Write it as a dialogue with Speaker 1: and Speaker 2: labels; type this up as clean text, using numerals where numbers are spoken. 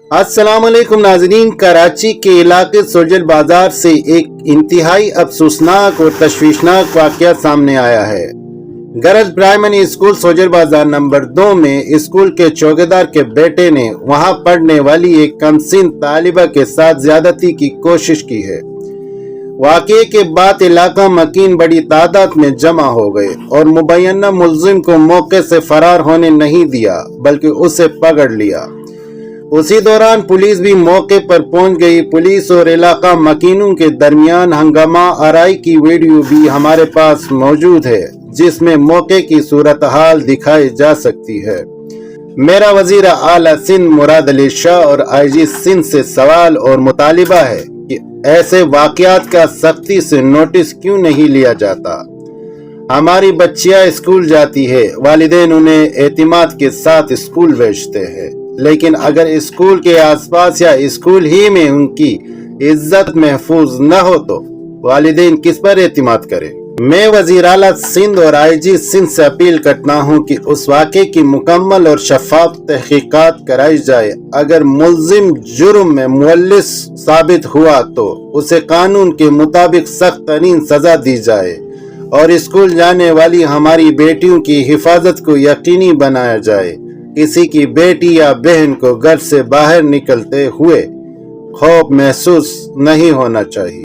Speaker 1: अस्सलाम वालेकुम नाज़रीन। कराची के इलाके सोजल बाजार से एक इंतहाई अफसोसनाक और तशवीशनाक वाक़या सामने आया है। गर्ल्स प्राइमरी स्कूल सोजल बाजार नंबर 2 में स्कूल के चौकीदार के बेटे ने वहां पढ़ने वाली एक कमसिन तालिबा के साथ ज्यादती की कोशिश की है। वाक़ये के बाद इलाका मकीन बड़ी तादाद में जमा हो गए और मुबैना मुल्जिम को मौके से फरार होने नहीं दिया बल्कि उसे पकड़ लिया। उसी दौरान पुलिस भी मौके पर पहुंच गई। पुलिस और इलाका मकीनों के दरमियान हंगामा आराई की वीडियो भी हमारे पास मौजूद है, जिसमें मौके की सूरत हाल दिखाई जा सकती है। मेरा वजीर आला सिंध मुराद अली शाह और IG सिंध से सवाल और मुतालिबा है कि ऐसे वाक़यात का सख्ती से नोटिस क्यों नहीं लिया जाता। हमारी बच्चियां स्कूल जाती है, वालिदैन उन्हें एतिमाद के साथ स्कूल भेजते हैं, लेकिन अगर स्कूल के आसपास या स्कूल ही में उनकी इज्जत महफूज न हो तो वालिदैन किस पर एतिमाद करें। मैं वज़ीर आला सिंध और IG सिंध से अपील करता हूं कि उस वाक़े की मुकम्मल और शफाफ तहकीकात कराई जाए। अगर मुल्जिम जुर्म में मुल्लिस साबित हुआ तो उसे कानून के मुताबिक सख्त तरीन सजा दी जाए और स्कूल जाने वाली हमारी बेटियों की हिफाजत को यकीनी बनाया जाए। किसी की बेटी या बहन को घर से बाहर निकलते हुए खौफ महसूस नहीं होना चाहिए।